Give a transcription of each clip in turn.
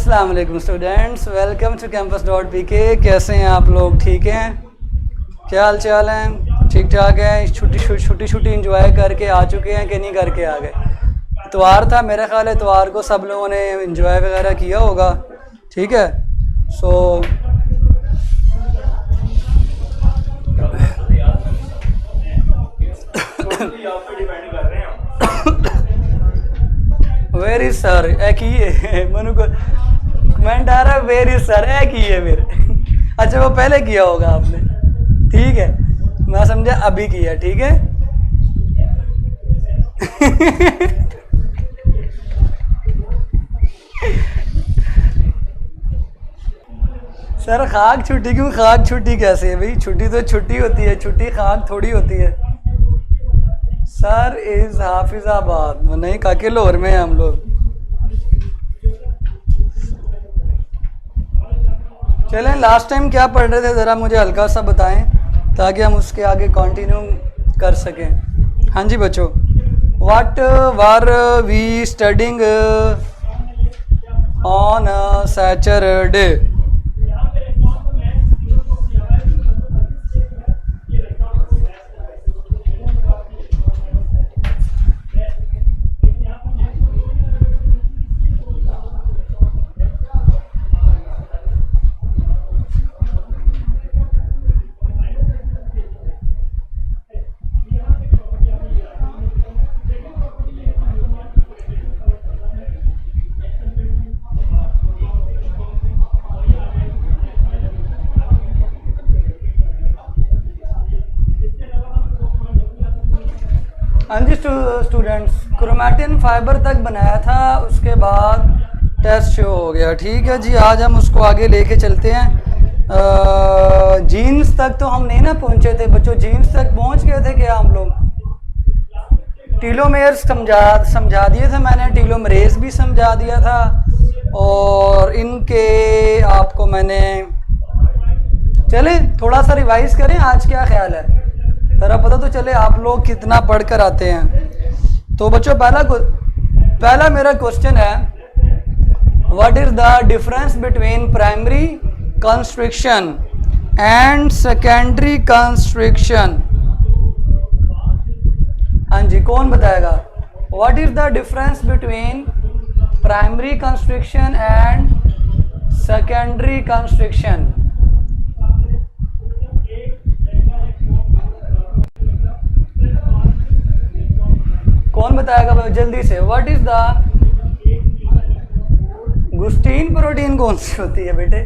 अस्सलाम वालेकुम students, welcome to campus dot P K. कैसे हैं आप लोग? ठीक हैं? क्या हाल चाल हैं? ठीक ठाक है? छुट्टी इंजॉय करके आ चुके हैं कि नहीं करके आ गए? इतवार था, मेरा ख्याल है इतवार को सब लोगों ने इंजॉय वगैरह किया होगा। ठीक है, सो वेर इज सर एक ही है मनु को कमेंट आ रहा है, वेर इज सर एक ही है मेरे। अच्छा, वो पहले किया होगा आपने, ठीक है, मैं समझा अभी किया। ठीक है सर खाक छुट्टी क्यों? खाक छुट्टी कैसे है भाई? छुट्टी तो छुट्टी होती है, छुट्टी खाक थोड़ी होती है। सर इज हाफिजाबाद, नहीं काके लाहौर में हम लोग। चलें, लास्ट टाइम क्या पढ़ रहे थे ज़रा मुझे हल्का सा बताएं ताकि हम उसके आगे कंटिन्यू कर सकें। हाँ जी बच्चों, what were we studying on Saturday? हाँ जी स्टूडेंट्स, क्रोमैटिन फाइबर तक बनाया था, उसके बाद टेस्ट शो हो गया। ठीक है जी, आज हम उसको आगे लेके चलते हैं। जीन्स तक तो हम नहीं ना पहुंचे थे बच्चों, जीन्स तक पहुंच गए थे क्या हम लोग? टीलोमेर्स समझा दिए थे मैंने, टीलोमरेज भी समझा दिया था, और इनके आपको मैंने, चले थोड़ा सा रिवाइज करें। आज क्या ख्याल है, जरा पता तो चले आप लोग कितना पढ़ कर आते हैं। तो बच्चों पहला मेरा क्वेश्चन है, what is the difference between primary constriction and secondary constriction? हाँ जी, कौन बताएगा? What is the difference between primary constriction and secondary constriction? कौन बताएगा भाई जल्दी से? व्हाट इज द गुस्टीन प्रोटीन कौन सी होती है बेटे?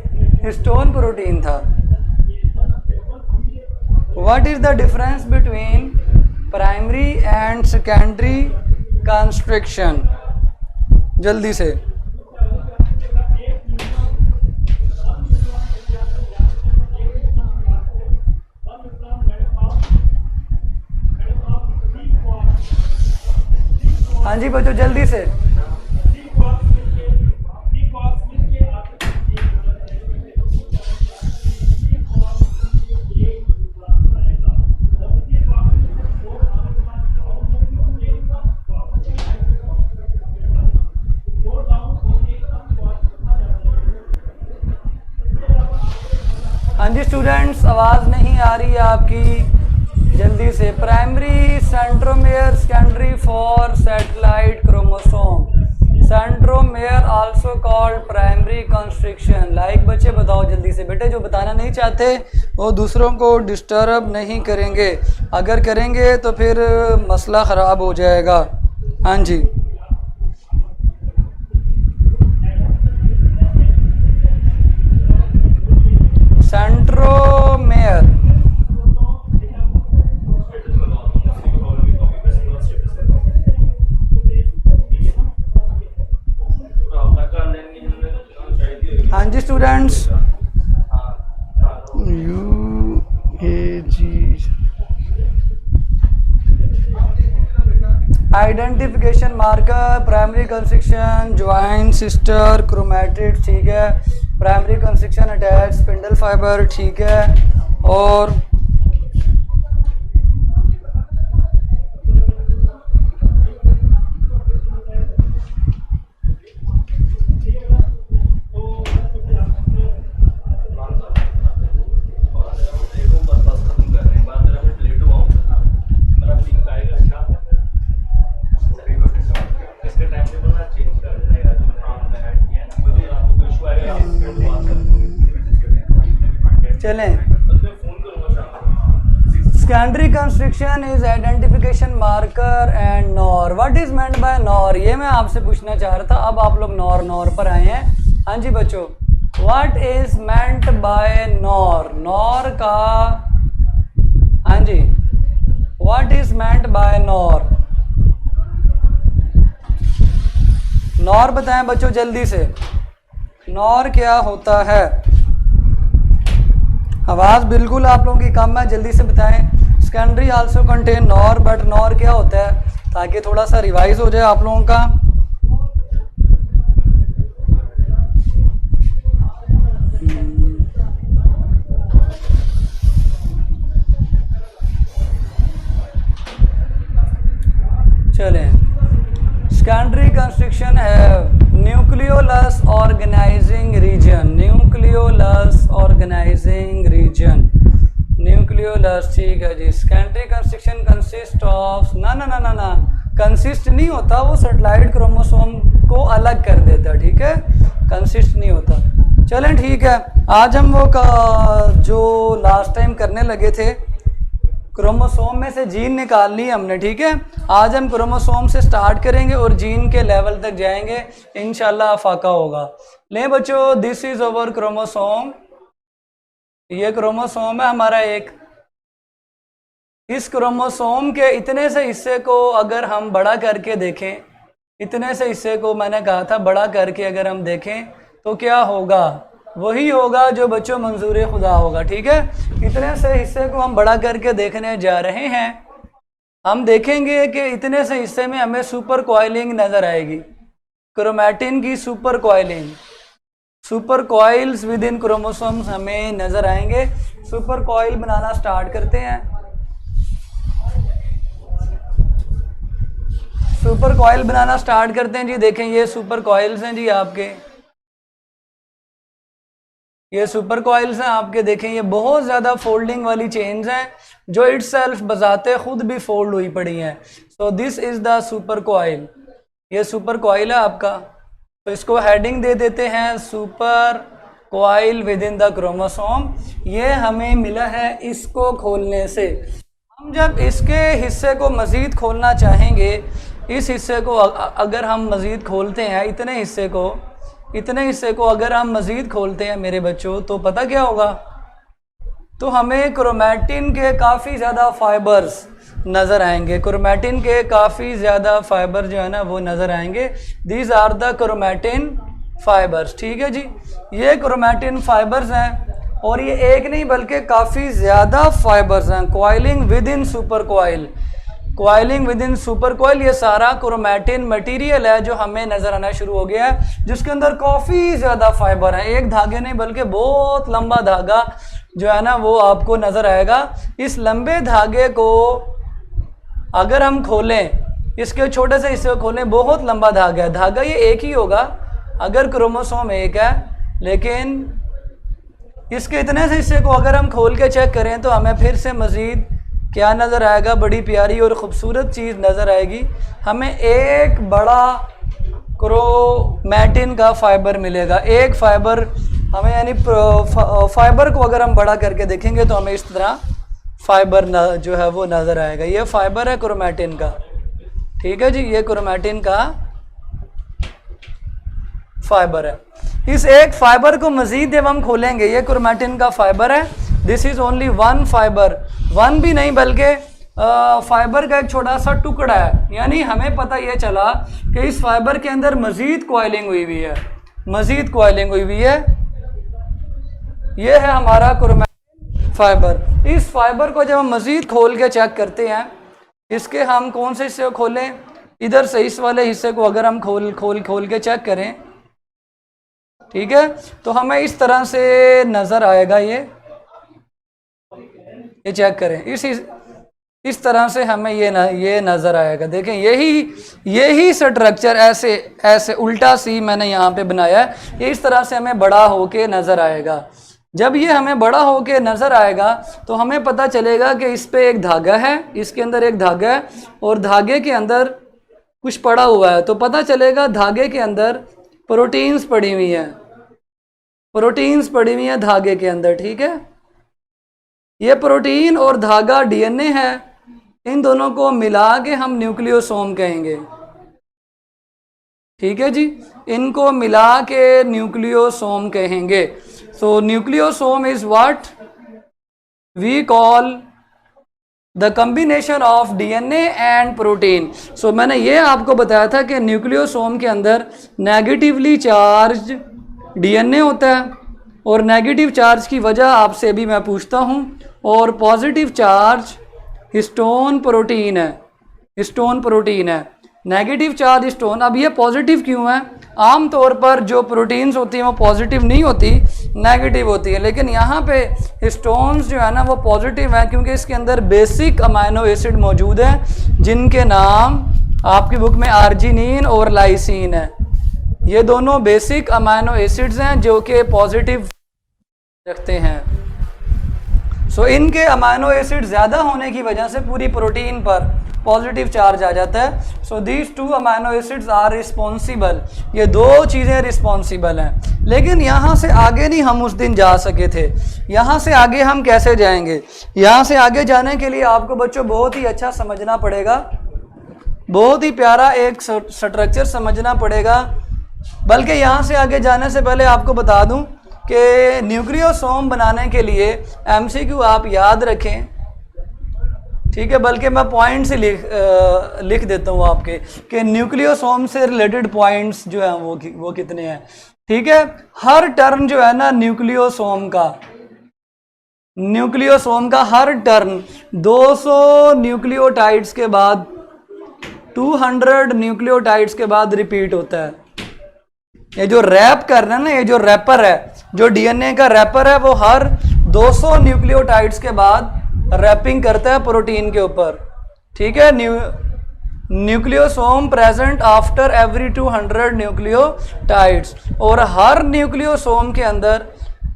हिस्टोन प्रोटीन था। What is the difference between primary and secondary constriction? जल्दी से। हाँ जी बच्चों जल्दी से। हाँ जी स्टूडेंट्स, आवाज़ नहीं आ रही है आपकी, जल्दी से। Primary centromere, secondary for satellite chromosome. Centromere also called primary constriction. Like बच्चे बताओ जल्दी से। बेटे जो बताना नहीं चाहते वो दूसरों को डिस्टर्ब नहीं करेंगे, अगर करेंगे तो फिर मसला ख़राब हो जाएगा। हाँ जी, सेंट्रोमेयर। हाँ जी students, identification marker, primary constriction, join sister chromatid, ठीक है। Primary constriction attach spindle fibre, ठीक है। और constriction is identification marker and NOR. What is meant by NOR, ये मैं आपसे पूछना चाह रहा था। अब आप लोग नॉर पर आए हैं। हाँ जी बच्चों, what is meant by NOR, NOR का, हाँ जी, what is meant by NOR, NOR बताएं बच्चों जल्दी से, नॉर क्या होता है। आवाज बिल्कुल आप लोगों की कम है, जल्दी से बताएं। Secondary also contain nor, but nor क्या होता है, ताकि थोड़ा सा रिवाइज हो जाए आप लोगों का। चलें, सेकेंडरी कंस्ट्रक्शन है nucleolus organising region, nucleolus organising region, nucleolus, ठीक है जी। सेकेंडरी कंस्ट्रक्शन कंसिस्ट ऑफ, ना ना ना ना ना, कंसिस्ट नहीं होता, वो सेटेलाइट क्रोमोसोम को अलग कर देता, ठीक है, कंसिस्ट नहीं होता। चलें ठीक है, आज हम वो जो लास्ट टाइम करने लगे थे, क्रोमोसोम में से जीन निकालनी है हमने, ठीक है। आज हम क्रोमोसोम से स्टार्ट करेंगे और जीन के लेवल तक जाएंगे, इंशाल्लाह अफाका होगा। ले बच्चों, दिस इज ओवर क्रोमोसोम, ये क्रोमोसोम है हमारा एक। इस क्रोमोसोम के इतने से हिस्से को अगर हम बड़ा करके देखें, इतने से हिस्से को मैंने कहा था बड़ा करके अगर हम देखें तो क्या होगा, वही होगा जो बच्चों मंजूर खुदा होगा, ठीक है। इतने से हिस्से को हम बड़ा करके देखने जा रहे हैं। हम देखेंगे कि इतने से हिस्से में हमें सुपर कॉइलिंग नजर आएगी, क्रोमैटिन की super coiling, super coils with in chromosomes हमें नजर आएंगे। सुपर कॉइल बनाना स्टार्ट करते हैं। सुपर कॉइल बनाना स्टार्ट करते हैं जी। देखें ये सुपर कॉइल्स हैं जी आपके, ये सुपर कॉइल्स हैं आपके। देखें ये बहुत ज़्यादा फोल्डिंग वाली चेन्स हैं जो इटसेल्फ बजाते खुद भी फोल्ड हुई पड़ी हैं। So this is the super coil, ये सुपर कॉइल है आपका। तो इसको हेडिंग दे देते हैं super coil with in the chromosome. ये हमें मिला है इसको खोलने से। हम जब इसके हिस्से को मज़ीद खोलना चाहेंगे, इस हिस्से को अगर हम मज़ीद खोलते हैं, इतने हिस्से को अगर हम मज़ीद खोलते हैं मेरे बच्चों, तो पता क्या होगा, तो हमें क्रोमैटिन के काफ़ी ज़्यादा फाइबर्स नज़र आएंगे। क्रोमैटिन के काफ़ी ज़्यादा फाइबर जो है ना वो नज़र आएंगे। These are the chromatin fibres, ठीक है जी। ये क्रोमैटिन फाइबर्स हैं और ये एक नहीं बल्कि काफ़ी ज़्यादा फाइबर्स हैं। Coiling with in super coil, coiling with in super coil, ये सारा क्रोमैटिन मटेरियल है जो हमें नज़र आना शुरू हो गया है, जिसके अंदर काफ़ी ज़्यादा फाइबर है। एक धागे नहीं बल्कि बहुत लंबा धागा जो है ना वो आपको नज़र आएगा। इस लंबे धागे को अगर हम खोलें, इसके छोटे से हिस्से को खोलें, बहुत लंबा धागा है। धागा ये एक ही होगा अगर क्रोमोसोम एक है, लेकिन इसके इतने से हिस्से को अगर हम खोल के चेक करें तो हमें फिर से मज़ीद क्या नज़र आएगा, बड़ी प्यारी और ख़ूबसूरत चीज़ नज़र आएगी। हमें एक बड़ा क्रोमैटिन का फाइबर मिलेगा। एक फाइबर हमें यानी फाइबर को अगर हम बड़ा करके देखेंगे तो हमें इस तरह फाइबर जो है वो नज़र आएगा। ये फाइबर है क्रोमैटिन का, ठीक है जी, ये क्रोमैटिन का फाइबर है। इस एक फाइबर को मज़ीद जब हम खोलेंगे, ये क्रोमैटिन का फाइबर है। This is only one fibre, one भी नहीं बल्कि फाइबर का एक छोटा सा टुकड़ा है। यानी हमें पता ये चला कि इस फाइबर के अंदर मज़ीद कॉइलिंग हुई हुई है, मज़ीद कॉइलिंग हुई हुई है। ये है हमारा क्रोमैटिन फाइबर। इस फाइबर को जब हम मज़ीद खोल के चेक करते हैं, इसके हम कौन से हिस्से को खोलें, इधर से इस वाले हिस्से को अगर हम खोल के चेक करें, ठीक है, तो हमें इस तरह से नज़र आएगा। ये चेक करें, इस तरह से हमें ये नज़र आएगा। देखें यही स्ट्रक्चर ऐसे उल्टा सी मैंने यहाँ पे बनाया है। ये इस तरह से हमें बड़ा होके नज़र आएगा। जब ये हमें बड़ा होके नज़र आएगा तो हमें पता चलेगा कि इस पे एक धागा है, इसके अंदर एक धागा है और धागे के अंदर कुछ पड़ा हुआ है। तो पता चलेगा धागे के अंदर प्रोटीन्स पड़ी हुई हैं, प्रोटीन्स पड़ी हुई हैं धागे के अंदर, ठीक है। ये प्रोटीन और धागा डीएनए है इन दोनों को मिला के हम न्यूक्लियोसोम कहेंगे। ठीक है जी, इनको मिला के न्यूक्लियोसोम कहेंगे। So nucleosome is what we call the combination of DNA and protein. So मैंने ये आपको बताया था कि न्यूक्लियोसोम के अंदर नेगेटिवली चार्ज डीएनए होता है, और नेगेटिव चार्ज की वजह आपसे भी मैं पूछता हूँ, और पॉजिटिव चार्ज हिस्टोन प्रोटीन है, हिस्टोन प्रोटीन है, नेगेटिव चार्ज हिस्टोन। अब ये पॉजिटिव क्यों है? आम तौर पर जो प्रोटीन्स होती हैं वो पॉजिटिव नहीं होती, नेगेटिव होती है, लेकिन यहाँ पे हिस्टोन्स जो है ना वो पॉजिटिव है, क्योंकि इसके अंदर बेसिक अमाइनो एसिड मौजूद हैं जिनके नाम आपकी बुक में आर्जिनिन और लाइसिन है। ये दोनों बेसिक अमाइनो एसिड्स हैं जो कि पॉजिटिव रखते हैं। सो इनके अमाइनो एसिड ज़्यादा होने की वजह से पूरी प्रोटीन पर पॉजिटिव चार्ज आ जाता है। So these two amino acids are responsible, ये दो चीज़ें रिस्पॉन्सिबल हैं। लेकिन यहाँ से आगे नहीं हम उस दिन जा सके थे। यहाँ से आगे हम कैसे जाएंगे? यहाँ से आगे जाने के लिए आपको बच्चों बहुत ही अच्छा समझना पड़ेगा, बहुत ही प्यारा एक स्ट्रक्चर समझना पड़ेगा। बल्कि यहाँ से आगे जाने से पहले आपको बता दूँ कि न्यूक्लियोसोम बनाने के लिए एमसीक्यू आप याद रखें, ठीक है? बल्कि मैं पॉइंट्स ही लिख देता हूँ आपके कि न्यूक्लियोसोम से रिलेटेड पॉइंट्स जो हैं वो कितने हैं। ठीक है, हर टर्न जो है ना न्यूक्लियोसोम का हर टर्न 200 न्यूक्लियोटाइड्स के बाद 200 न्यूक्लियोटाइड्स के बाद रिपीट होता है। ये जो रैप कर रहे हैं ना, ये जो रैपर है, जो डीएनए का रैपर है, वो हर 200 न्यूक्लियोटाइड्स के बाद रैपिंग करता है प्रोटीन के ऊपर। ठीक है, nucleosome present after every 200 nucleotides, और हर न्यूक्लियोसोम के अंदर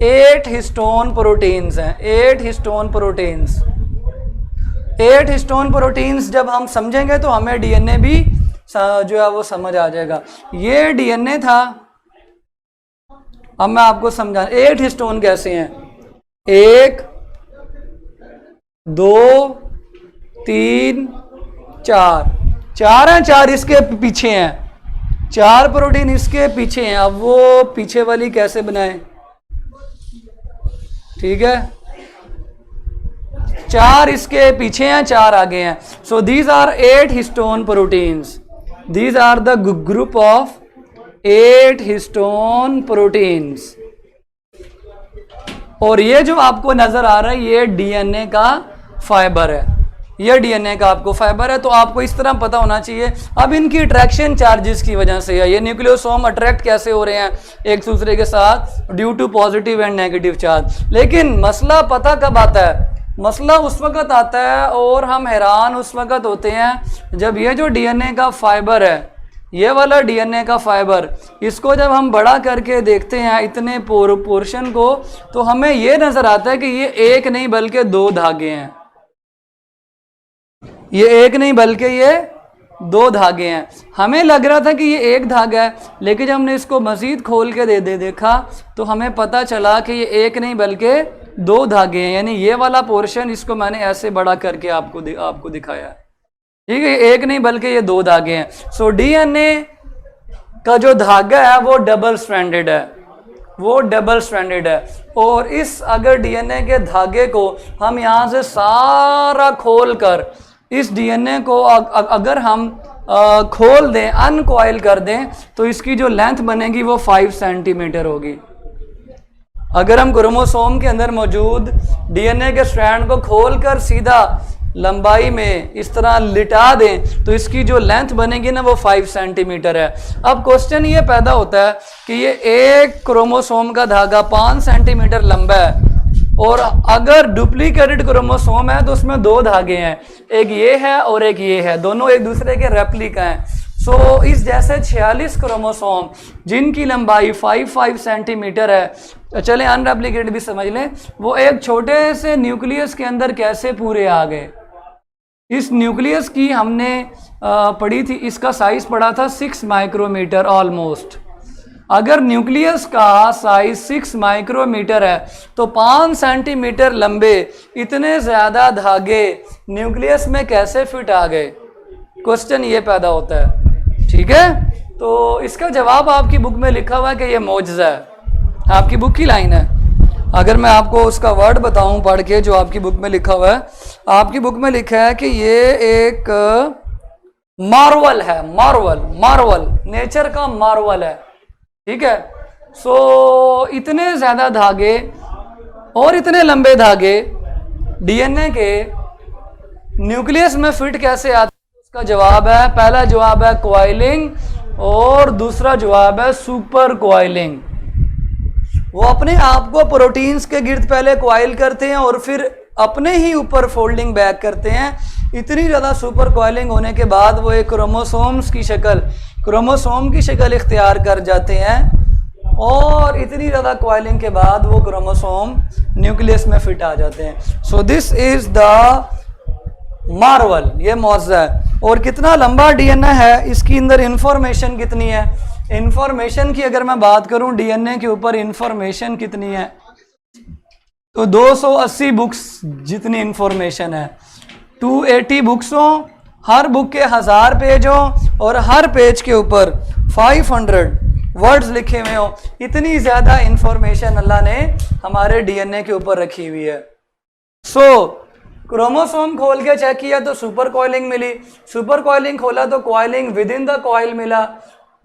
8 हिस्टोन प्रोटीन्स हैं, 8 हिस्टोन प्रोटीन्स। 8 हिस्टोन प्रोटीन्स जब हम समझेंगे तो हमें डीएनए भी जो है वो समझ आ जाएगा। ये डीएनए था, अब मैं आपको समझा 8 हिस्टोन कैसे हैं। 1 2 3 4 4 हैं, 4 इसके पीछे हैं, 4 प्रोटीन इसके पीछे हैं। अब वो पीछे वाली कैसे बनाएं? ठीक है, 4 इसके पीछे हैं, 4 आगे हैं। So these are 8 histone proteins, these are the group of 8 histone proteins. और ये जो आपको नजर आ रहा है ये डीएनए का फाइबर है, ये डीएनए का आपको फाइबर है। तो आपको इस तरह पता होना चाहिए। अब इनकी अट्रैक्शन चार्जेस की वजह से है, ये न्यूक्लियोसोम अट्रैक्ट कैसे हो रहे हैं एक दूसरे के साथ, due to positive and negative charge. लेकिन मसला पता कब आता है? मसला उस वक्त आता है और हम हैरान उस वक्त होते हैं जब ये जो डीएनए का फाइबर है, ये वाला डीएनए का फाइबर, इसको जब हम बड़ा करके देखते हैं इतने पोर्शन को, तो हमें ये नजर आता है कि ये एक नहीं बल्कि 2 धागे हैं। ये एक नहीं बल्कि ये 2 धागे हैं। हमें लग रहा था कि ये एक धागा है, लेकिन जब हमने इसको मजीद खोल के देखा तो हमें पता चला कि ये एक नहीं बल्कि 2 धागे हैं। यानी ये वाला पोर्शन, इसको मैंने ऐसे बड़ा करके आपको दिखाया है। ठीक है, एक नहीं बल्कि ये 2 धागे हैं। सो डीएनए का जो धागा है वो डबल स्ट्रैंडेड है, वो डबल स्ट्रैंडेड है। और इस अगर डीएनए के धागे को हम यहाँ से सारा खोल कर इस डीएनए को अगर हम खोल दें, अनकॉइल कर दें, तो इसकी जो लेंथ बनेगी वो 5 सेंटीमीटर होगी। अगर हम क्रोमोसोम के अंदर मौजूद डीएनए के स्ट्रैंड को खोलकर सीधा लंबाई में इस तरह लिटा दें तो इसकी जो लेंथ बनेगी ना वो 5 सेंटीमीटर है। अब क्वेश्चन ये पैदा होता है कि ये एक क्रोमोसोम का धागा 5 सेंटीमीटर लंबा है, और अगर डुप्लीकेटेड क्रोमोसोम है तो उसमें 2 धागे हैं, एक ये है और एक ये है, दोनों एक दूसरे के रेप्लिका हैं। सो इस जैसे 46 क्रोमोसोम जिनकी लंबाई 5 सेंटीमीटर है, चले अनरेप्लिकेटेड भी समझ लें, वो एक छोटे से न्यूक्लियस के अंदर कैसे पूरे आ गए। इस न्यूक्लियस की हमने पढ़ी थी, इसका साइज पड़ा था 6 माइक्रोमीटर ऑलमोस्ट। अगर न्यूक्लियस का साइज 6 माइक्रोमीटर है तो 5 सेंटीमीटर लंबे इतने ज़्यादा धागे न्यूक्लियस में कैसे फिट आ गए? क्वेश्चन ये पैदा होता है। ठीक है, तो इसका जवाब आपकी बुक में लिखा हुआ है कि ये मौजज़ा है, आपकी बुक की लाइन है। अगर मैं आपको उसका वर्ड बताऊं पढ़ के जो आपकी बुक में लिखा हुआ है, आपकी बुक में लिखा है कि ये एक मार्वल है, मार्वल नेचर का मार्वल है। ठीक है, सो इतने ज़्यादा धागे और इतने लंबे धागे डीएनए के न्यूक्लियस में फिट कैसे आते हैं? उसका जवाब है, पहला जवाब है कॉइलिंग और दूसरा जवाब है सुपर कॉइलिंग। वो अपने आप को प्रोटीन्स के गिर्द पहले कॉइल करते हैं और फिर अपने ही ऊपर फोल्डिंग बैक करते हैं। इतनी ज़्यादा सुपर कॉइलिंग होने के बाद वो एक क्रोमोसोम की शक्ल इख्तियार कर जाते हैं और इतनी ज़्यादा कॉइलिंग के बाद वो क्रोमोसोम न्यूक्लियस में फिट आ जाते हैं। So this is the Marvel, ये मौजज़ा है। और कितना लंबा डीएनए है, इसकी अंदर इंफॉर्मेशन कितनी है? इंफॉर्मेशन की अगर मैं बात करूं, डीएनए के ऊपर इंफॉर्मेशन कितनी है तो 280 बुक्स जितनी इंफॉर्मेशन है। 280 बुक्स हो, हर बुक के 1000 पेज हो और हर पेज के ऊपर 500 वर्ड्स लिखे हुए हो। इतनी ज़्यादा इंफॉर्मेशन अल्लाह ने हमारे डीएनए के ऊपर रखी हुई है। क्रोमोसोम खोल के चेक किया तो सुपर कॉइलिंग मिली, सुपर कॉइलिंग खोला तो coiling with in the coil मिला।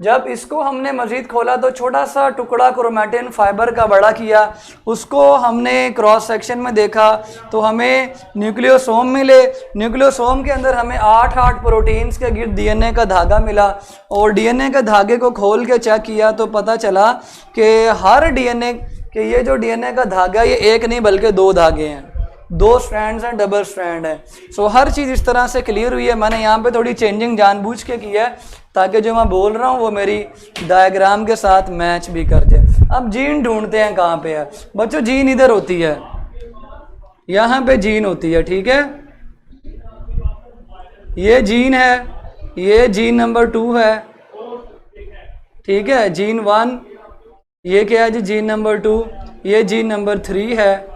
जब इसको हमने मजीद खोला तो छोटा सा टुकड़ा क्रोमैटिन फाइबर का बड़ा किया, उसको हमने क्रॉस सेक्शन में देखा तो हमें न्यूक्लियोसोम मिले। न्यूक्लियोसोम के अंदर हमें 8 प्रोटीन्स के गिर्द डीएनए का धागा मिला और डीएनए के धागे को खोल के चेक किया तो पता चला कि हर डीएनए के ये जो डीएनए का धागा ये एक नहीं बल्कि 2 धागे हैं, 2 स्ट्रैंड्स हैं, डबल स्ट्रैंड है। सो हर चीज़ इस तरह से क्लियर हुई है। मैंने यहाँ पे थोड़ी चेंजिंग जानबूझ के की है ताकि जो मैं बोल रहा हूँ वो मेरी डायग्राम के साथ मैच भी कर जाए। अब जीन ढूंढते हैं कहाँ पे है बच्चों। जीन इधर होती है, यहाँ पे जीन होती है। ठीक है, ये जीन है, ये जीन नंबर 2 है। ठीक है, जीन 1, ये क्या है जी जीन नंबर 2, ये जीन नंबर 3 है।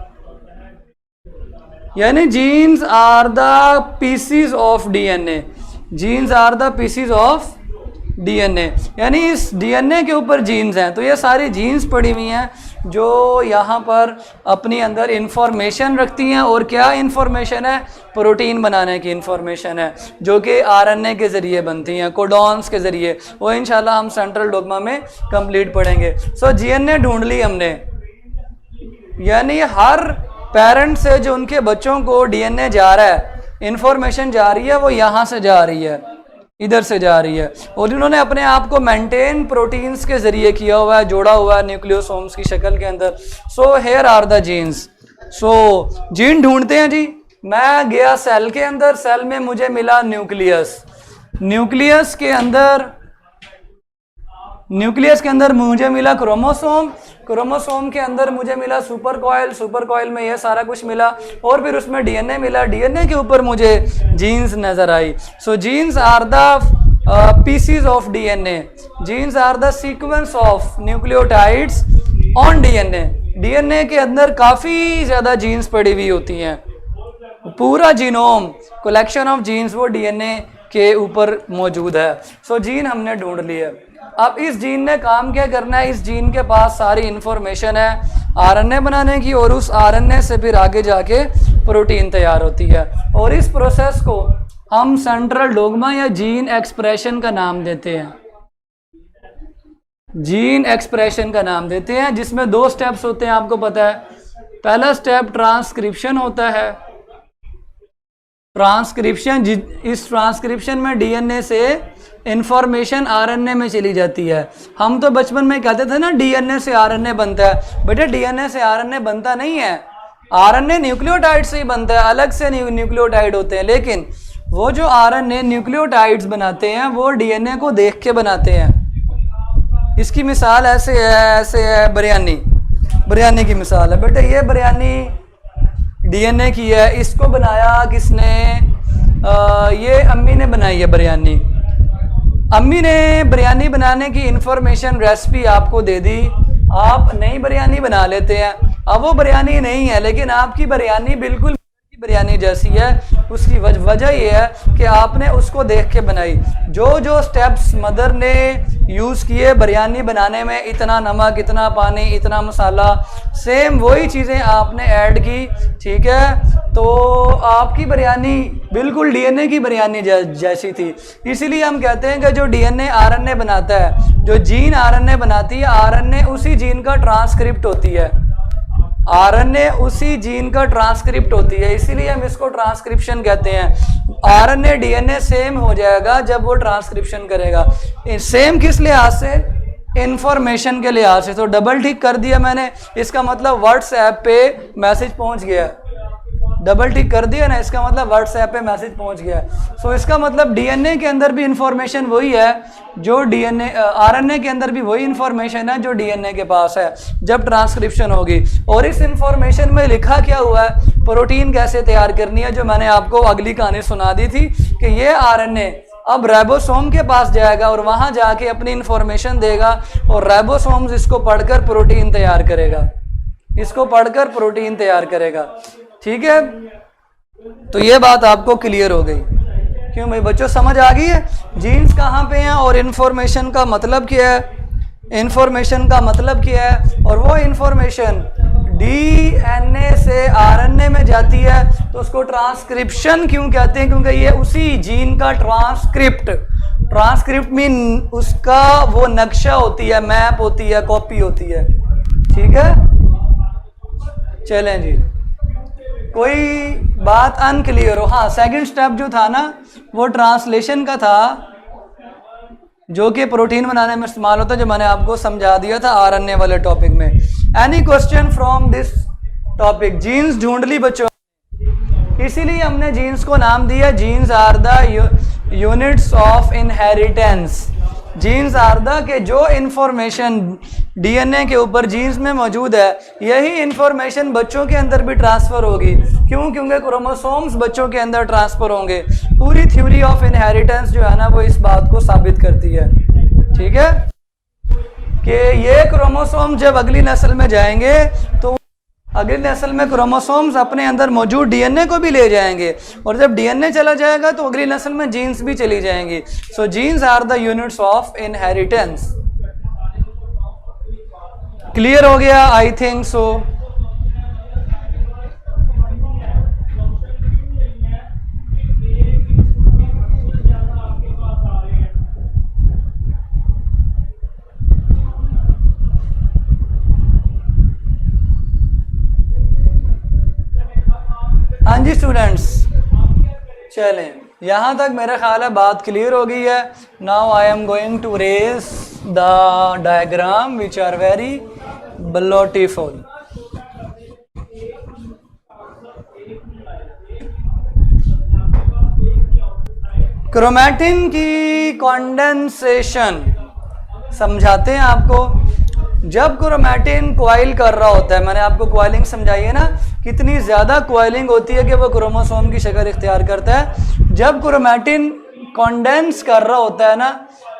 यानी genes are the pieces of DNA, genes are the pieces of DNA, यानी इस डीएनए के ऊपर जीन्स हैं। तो ये सारी जीन्स पड़ी हुई हैं जो यहाँ पर अपनी अंदर इंफॉर्मेशन रखती हैं। और क्या इंफॉर्मेशन है? प्रोटीन बनाने की इंफॉर्मेशन है जो कि आरएनए के ज़रिए बनती हैं, कोडॉन्स के ज़रिए। वो इंशाल्लाह हम सेंट्रल डोग्मा में कंप्लीट पढ़ेंगे। सो जीएनए ढूंढ ली हमने, यानी हर पेरेंट से जो उनके बच्चों को डीएनए जा रहा है, इंफॉर्मेशन जा रही है, वो यहाँ से जा रही है, इधर से जा रही है। और इन्होंने अपने आप को मेंटेन प्रोटीन्स के ज़रिए किया हुआ है, जोड़ा हुआ है न्यूक्लियोसोम्स की शक्ल के अंदर। So here are the genes. So gene ढूंढते हैं जी। मैं गया सेल के अंदर, सेल में मुझे मिला न्यूक्लियस, न्यूक्लियस के अंदर मुझे मिला क्रोमोसोम, क्रोमोसोम के अंदर मुझे मिला सुपर कॉइल, सुपर कॉइल में ये सारा कुछ मिला और फिर उसमें डीएनए मिला, डीएनए के ऊपर मुझे जीन्स नजर आई। So genes are the pieces of DNA, genes are the sequence of nucleotides on DNA. DNA के अंदर काफ़ी ज़्यादा जीन्स पड़ी हुई होती हैं, पूरा जीनोम कलेक्शन ऑफ जीन्स वो डीएनए के ऊपर मौजूद है। सो जीन हमने ढूंढ ली है। अब इस जीन ने काम क्या करना है? इस जीन के पास सारी इंफॉर्मेशन है आरएनए बनाने की और उस आरएनए से फिर आगे जाके प्रोटीन तैयार होती है। और इस प्रोसेस को हम सेंट्रल डोग्मा या जीन एक्सप्रेशन का नाम देते हैं, जीन एक्सप्रेशन का नाम देते हैं, जिसमें 2 स्टेप्स होते हैं, आपको पता है। पहला स्टेप ट्रांसक्रिप्शन होता है। ट्रांसक्रिप्शन, इस ट्रांसक्रिप्शन में डीएनए से इंफॉर्मेशन आरएनए में चली जाती है। हम तो बचपन में कहते थे ना डीएनए से आरएनए बनता है। बेटे डीएनए से आरएनए बनता नहीं है, आरएनए न्यूक्लियोटाइड से ही बनता है, अलग से न्यूक्लियोटाइड होते हैं। लेकिन वो जो आरएनए न्यूक्लियोटाइड्स बनाते हैं वो डीएनए को देख के बनाते हैं। इसकी मिसाल ऐसे है बिरयानी की मिसाल है। बेटे ये बिरयानी डीएनए की है, इसको बनाया किसने? ये अम्मी ने बनाई है बिरयानी। अम्मी ने बिरयानी बनाने की इंफॉर्मेशन रेसिपी आपको दे दी, आप नई बिरयानी बना लेते हैं। अब वो बिरयानी नहीं है, लेकिन आपकी बिरयानी बिल्कुल बिरयानी जैसी है। उसकी वजह यह है कि आपने उसको देख के बनाई। जो जो स्टेप्स मदर ने यूज़ किए बिरयानी बनाने में, इतना नमक, इतना पानी, इतना मसाला, सेम वही चीज़ें आपने ऐड की, ठीक है। तो आपकी बिरयानी बिल्कुल डीएनए की बिरयानी जैसी थी। इसीलिए हम कहते हैं कि जो डीएनए आरएनए बनाता है, जो जीन आरएनए बनाती है, आरएनए उसी जीन का ट्रांसक्रिप्ट होती है। आरएनए उसी जीन का ट्रांसक्रिप्ट होती है, इसीलिए हम इसको ट्रांसक्रिप्शन कहते हैं। आरएनए डीएनए सेम हो जाएगा जब वो ट्रांसक्रिप्शन करेगा। सेम किस लिहाज से? इंफॉर्मेशन के लिहाज से। तो डबल टिक कर दिया मैंने, इसका मतलब व्हाट्सएप पे मैसेज पहुंच गया। डबल टिक कर दिया ना, इसका मतलब व्हाट्सएप पे मैसेज पहुंच गया। सो इसका मतलब डीएनए के अंदर भी इंफॉर्मेशन वही है जो डीएनए, आरएनए के अंदर भी वही इंफॉर्मेशन है जो डीएनए के पास है जब ट्रांसक्रिप्शन होगी। और इस इंफॉर्मेशन में लिखा क्या हुआ है, प्रोटीन कैसे तैयार करनी है, जो मैंने आपको अगली कहानी सुना दी थी कि ये आरएनए अब राइबोसोम के पास जाएगा और वहां जाके अपनी इंफॉर्मेशन देगा और राइबोसोम्स इसको पढ़कर प्रोटीन तैयार करेगा, इसको पढ़कर प्रोटीन तैयार करेगा, ठीक है। तो ये बात आपको क्लियर हो गई। क्यों भाई बच्चों, समझ आ गई है जीन्स कहाँ पे हैं और इन्फॉर्मेशन का मतलब क्या है, इन्फॉर्मेशन का मतलब क्या है। और वो इन्फॉर्मेशन डीएनए से आरएनए में जाती है तो उसको ट्रांसक्रिप्शन क्यों कहते हैं, क्योंकि ये उसी जीन का ट्रांसक्रिप्ट मीन उसका वो नक्शा होती है, मैप होती है, कॉपी होती है, ठीक है। चलें जी, कोई बात अनक्लियर हो? हाँ, सेकंड स्टेप जो था ना वो ट्रांसलेशन का था, जो कि प्रोटीन बनाने में इस्तेमाल होता है, जो मैंने आपको समझा दिया था आरएनए वाले टॉपिक में। Any question from this topic? Genes ढूंढ ली बच्चों, इसीलिए हमने जीन्स को नाम दिया genes are the units of inheritance. Genes are the के जो इंफॉर्मेशन डीएनए के ऊपर जीन्स में मौजूद है, यही इंफॉर्मेशन बच्चों के अंदर भी ट्रांसफर होगी। क्यों? क्योंकि क्रोमोसोम्स बच्चों के अंदर ट्रांसफर होंगे। पूरी थ्योरी ऑफ इनहेरिटेंस जो है ना वो इस बात को साबित करती है, ठीक है, कि ये क्रोमोसोम जब अगली नस्ल में जाएंगे तो अगली नस्ल में क्रोमोसोम्स अपने अंदर मौजूद डीएनए को भी ले जाएंगे, और जब डीएनए चला जाएगा तो अगली नस्ल में जीन्स भी चली जाएंगी। So genes are the units of inheritance. Clear हो गया? I think so. हाँ जी स्टूडेंट्स, चलें, यहाँ तक मेरा ख्याल है बात क्लियर हो गई है। Now I am going to raise the diagram which are very beautiful. Chromatin की कॉन्डेंसेशन समझाते हैं आपको। जब क्रोमैटिन क्वाइल कर रहा होता है, मैंने आपको क्वाइलिंग समझाई है ना, कितनी ज़्यादा क्वाइलिंग होती है कि वो क्रोमोसोम की शक्ल इख्तियार करता है। जब क्रोमैटिन कॉन्डेंस कर रहा होता है ना,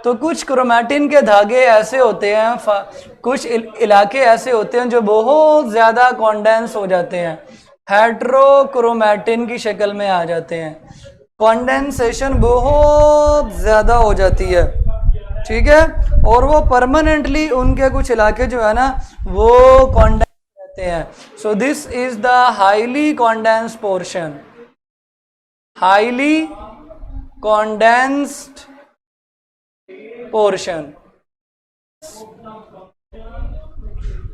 तो कुछ क्रोमैटिन के धागे ऐसे होते हैं, कुछ इलाके ऐसे होते हैं जो बहुत ज़्यादा कॉन्डेंस हो जाते हैं, हेट्रोक्रोमैटिन की शक्ल में आ जाते हैं। कॉन्डेंसेशन बहुत ज़्यादा हो जाती है, ठीक है, और वो परमानेंटली उनके कुछ इलाके जो है ना वो कॉन्डेंस रहते हैं। So this is the highly condensed portion, highly condensed portion.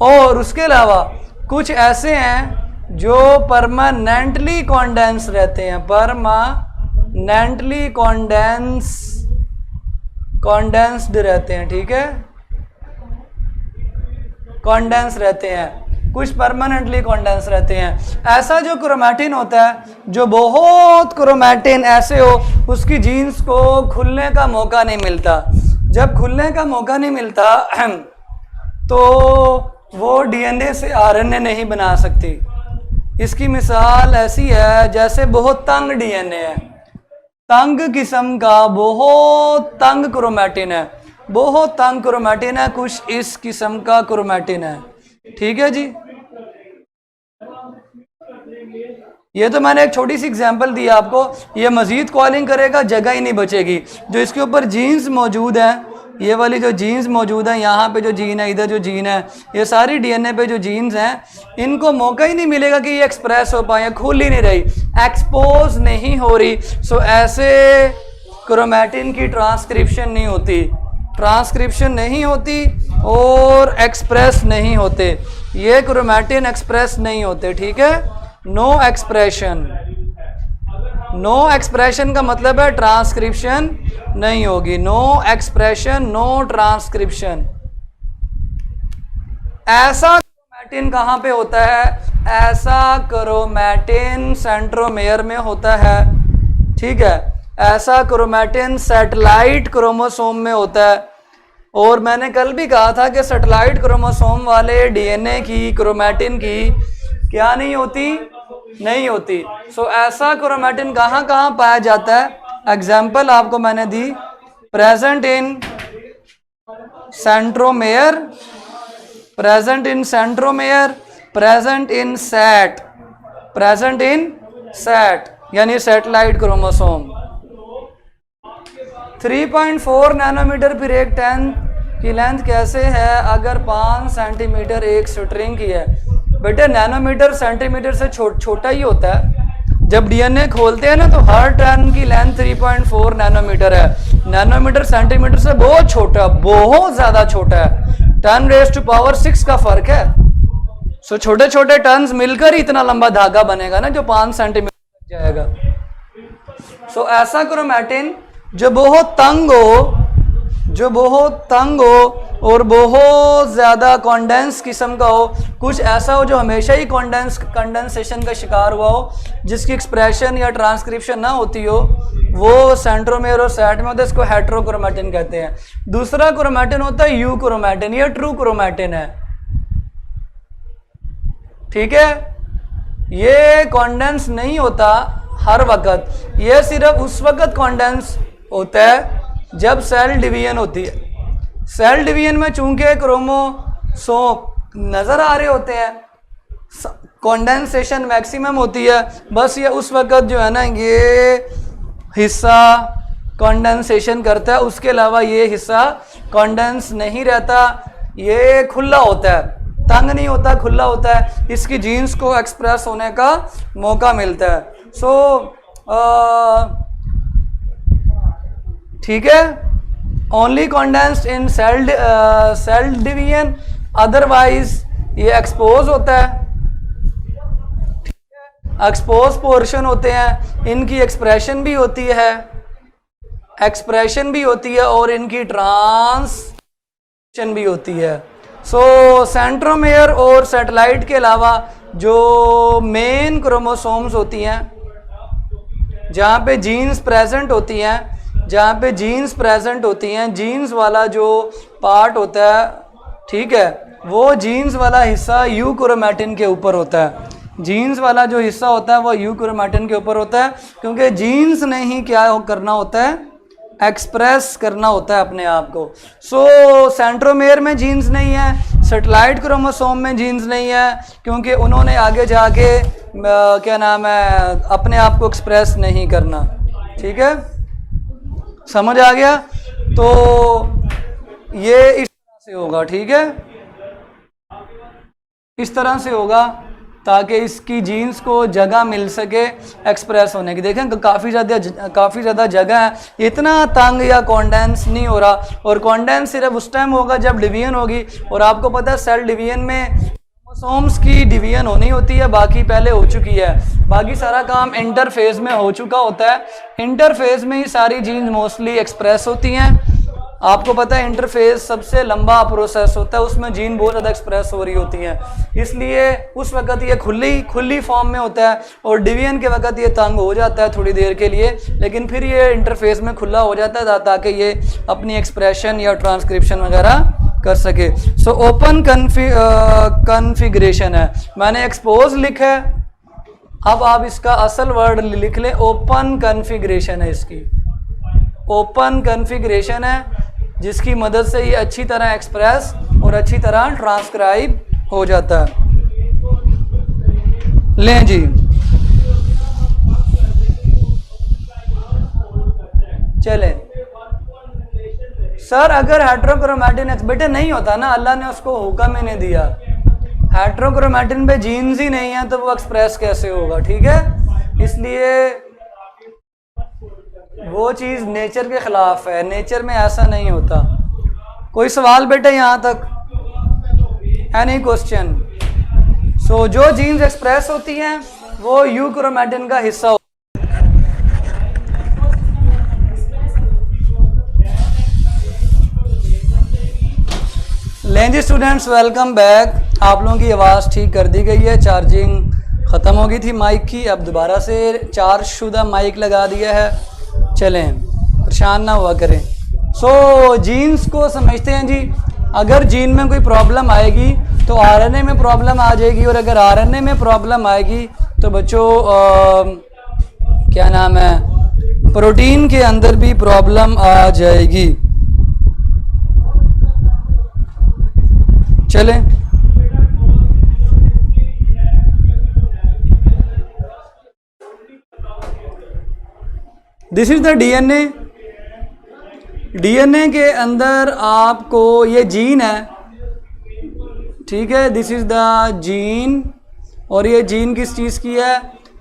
और उसके अलावा कुछ ऐसे हैं जो परमानेंटली कॉन्डेंस रहते हैं, परमानेंटली कॉन्डेंस्ड रहते हैं, ठीक है, कॉन्डेंस रहते हैं, कुछ परमानेंटली कॉन्डेंस रहते हैं। ऐसा जो क्रोमैटिन होता है, जो बहुत क्रोमैटिन ऐसे हो उसकी जीन्स को खुलने का मौका नहीं मिलता। जब खुलने का मौका नहीं मिलता तो वो डीएनए से आरएनए नहीं बना सकती। इसकी मिसाल ऐसी है जैसे बहुत तंग डीएनए है, तंग किस्म का, बहुत तंग क्रोमैटिन है, बहुत तंग क्रोमैटिन है, कुछ इस किस्म का क्रोमैटिन है। ठीक है जी, ये तो मैंने एक छोटी सी एग्जांपल दी आपको। ये मजीद कॉलिंग करेगा, जगह ही नहीं बचेगी। जो इसके ऊपर जीन्स मौजूद हैं, ये वाली जो जीन्स मौजूद है, यहाँ पे जो जीन है, इधर जो जीन है, ये सारी डीएनए पे जो जीन्स हैं, इनको मौका ही नहीं मिलेगा कि ये एक्सप्रेस हो पाए, खुल ही नहीं रही, एक्सपोज नहीं हो रही। सो ऐसे क्रोमैटिन की ट्रांसक्रिप्शन नहीं होती, ट्रांसक्रिप्शन नहीं होती और एक्सप्रेस नहीं होते, ये क्रोमैटिन एक्सप्रेस नहीं होते। ठीक है, नो एक्सप्रेशन, नो एक्सप्रेशन का मतलब है ट्रांसक्रिप्शन नहीं होगी, नो एक्सप्रेशन, नो ट्रांसक्रिप्शन। ऐसा क्रोमैटिन कहाँ पे होता है? ऐसा क्रोमैटिन सेंट्रोमेयर में होता है। ठीक है, ऐसा क्रोमैटिन सैटेलाइट क्रोमोसोम में होता है। और मैंने कल भी कहा था कि सैटेलाइट क्रोमोसोम वाले डीएनए की, क्रोमैटिन की क्या नहीं होती? नहीं होती। सो ऐसा क्रोमैटिन कहाँ कहाँ पाया जाता है? एग्जाम्पल आपको मैंने दी, present in centromere, present in centromere, present in SAT, present in SAT यानी सैटेलाइट क्रोमोसोम। 3.4 नैनोमीटर फिर एक 10 की लेंथ कैसे है अगर 5 सेंटीमीटर एक स्ट्रिंग की है? बेटे नैनोमीटर सेंटीमीटर से छोटा ही होता है। जब डीएनए खोलते हैं ना तो हर 10 की लेंथ 3.4 नैनोमीटर है। नैनोमीटर सेंटीमीटर से बहुत छोटा, बहुत ज्यादा छोटा है, 10⁻⁶ का फर्क है। सो छोटे छोटे टन्स मिलकर ही इतना लंबा धागा बनेगा ना जो 5 सेंटीमीटर तक जाएगा। सो ऐसा क्रोमैटिन जो बहुत तंग हो, जो बहुत तंग हो और बहुत ज़्यादा कॉन्डेंस किस्म का हो, कुछ ऐसा हो जो हमेशा ही कंडेंसेशन का शिकार हुआ हो, जिसकी एक्सप्रेशन या ट्रांसक्रिप्शन ना होती हो, वो सेंट्रोमेयर और सैट में होता है। इसको हेट्रोक्रोमैटिन कहते हैं। दूसरा क्रोमैटिन होता है यू क्रोमैटिन, ये ट्रू क्रोमैटिन है। ठीक है, ये कॉन्डेंस नहीं होता हर वक्त, ये सिर्फ उस वक्त कॉन्डेंस होता है जब सेल डिवीजन होती है। सेल डिवीजन में चूंकि क्रोमोसोम नज़र आ रहे होते हैं, कंडेंसेशन मैक्सिमम होती है, बस ये उस वक्त जो है ना ये हिस्सा कंडेंसेशन करता है, उसके अलावा ये हिस्सा कंडेंस नहीं रहता, ये खुला होता है, तंग नहीं होता, खुला होता है। इसकी जीन्स को एक्सप्रेस होने का मौका मिलता है। ठीक है, ओनली कंडेंस्ड इन सेल डिवीजन, अदरवाइज ये एक्सपोज होता है। एक्सपोज पोर्शन होते हैं, इनकी एक्सप्रेशन भी होती है, एक्सप्रेशन भी होती है और इनकी ट्रांसक्रिप्शन भी होती है। सो सेंट्रोमेयर और सैटेलाइट के अलावा जो मेन क्रोमोसोम्स होती हैं, जहाँ पे जीन्स प्रेजेंट होती हैं, जहाँ पे जीन्स प्रेजेंट होती हैं, जीन्स वाला जो पार्ट होता है, ठीक है, वो जीन्स वाला हिस्सा यू क्रोमैटिन के ऊपर होता है। जीन्स वाला जो हिस्सा होता है वो यू क्रोमैटिन के ऊपर होता है, क्योंकि जीन्स ने ही क्या करना होता है? एक्सप्रेस करना होता है अपने आप को। सो सेंट्रोमेयर में जीन्स नहीं है, सैटेलाइट क्रोमोसोम में जीन्स नहीं है, क्योंकि उन्होंने आगे जाके क्या नाम है अपने आप को एक्सप्रेस नहीं करना। ठीक है, समझ आ गया? तो ये इस तरह से होगा। ठीक है, इस तरह से होगा ताकि इसकी जीन्स को जगह मिल सके एक्सप्रेस होने की। देखें काफ़ी ज़्यादा जगह है, इतना तंग या कॉन्डेंस नहीं हो रहा। और कॉन्डेंस सिर्फ उस टाइम होगा जब डिवीजन होगी, और आपको पता है सेल डिवीजन में क्रोमोसोम्स की डिवीजन होनी होती है, बाकी पहले हो चुकी है, बाकी सारा काम इंटरफेज में हो चुका होता है। इंटरफेज में ही सारी जीन्स मोस्टली एक्सप्रेस होती हैं। आपको पता है इंटरफेस सबसे लंबा प्रोसेस होता है, उसमें जीन बहुत ज़्यादा एक्सप्रेस हो रही होती हैं, इसलिए उस वक्त ये खुली फॉर्म में होता है, और डिवीजन के वक्त ये तंग हो जाता है थोड़ी देर के लिए, लेकिन फिर ये इंटरफेस में खुला हो जाता है ताकि ये अपनी एक्सप्रेशन या ट्रांसक्रिप्शन वगैरह कर सके। सो ओपन कन्फिग्रेशन है, मैंने एक्सपोज लिखा है, अब आप इसका असल वर्ड लिख लें, ओपन कॉन्फ़िगरेशन है इसकी, ओपन कॉन्फ़िगरेशन है, जिसकी मदद से ये अच्छी तरह एक्सप्रेस और अच्छी तरह ट्रांसक्राइब हो जाता है। लें जी, चलें सर, अगर हेट्रोक्रोमैटिन बेटे नहीं होता ना, अल्लाह ने उसको हुक्म ही नहीं दिया। हेट्रोक्रोमैटिन पे जीन्स ही नहीं है तो वो एक्सप्रेस कैसे होगा, ठीक है। इसलिए वो चीज़ नेचर के ख़िलाफ़ है, नेचर में ऐसा नहीं होता। कोई सवाल बेटे यहाँ तक? Any question? सो जो जीन्स एक्सप्रेस होती हैं वो यूक्रोमैटिन का हिस्सा होता है। लें जी स्टूडेंट्स, वेलकम बैक। आप लोगों की आवाज़ ठीक कर दी गई है, चार्जिंग ख़त्म हो गई थी माइक की, अब दोबारा से चार्ज शुदा माइक लगा दिया है। चलें, परेशान ना हुआ करें। सो जीन्स को समझते हैं जी। अगर जीन में कोई प्रॉब्लम आएगी तो आरएनए में प्रॉब्लम आ जाएगी, और अगर आरएनए में प्रॉब्लम आएगी तो बच्चों क्या नाम है, प्रोटीन के अंदर भी प्रॉब्लम आ जाएगी। चलें, this is the DNA. DNA के अंदर आपको ये जीन है, ठीक है, दिस इज द जीन। और ये जीन किस चीज़ की है?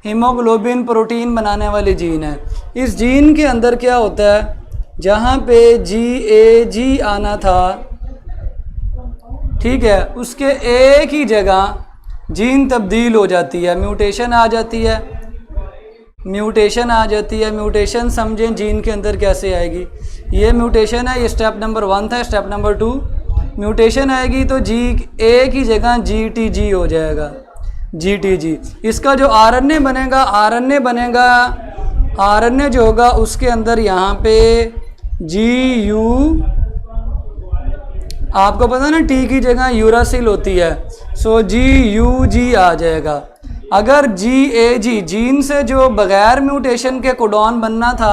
हीमोग्लोबिन प्रोटीन बनाने वाली जीन है। इस जीन के अंदर क्या होता है, जहाँ पे GAG आना था, ठीक है, उसके एक ही जगह जीन तब्दील हो जाती है, म्यूटेशन आ जाती है, म्यूटेशन आ जाती है। म्यूटेशन समझें जीन के अंदर कैसे आएगी। ये म्यूटेशन है, ये स्टेप नंबर 1 था। स्टेप नंबर 2, म्यूटेशन आएगी तो जी एक ही जगह GTG हो जाएगा, GTG। इसका जो आरएनए बनेगा, आरएनए जो होगा उसके अंदर यहाँ पे GU, आपको पता ना टी की जगह यूरासिल होती है, सो GUG आ जाएगा। अगर GAG जीन से जो बग़ैर म्यूटेशन के कोडॉन बनना था,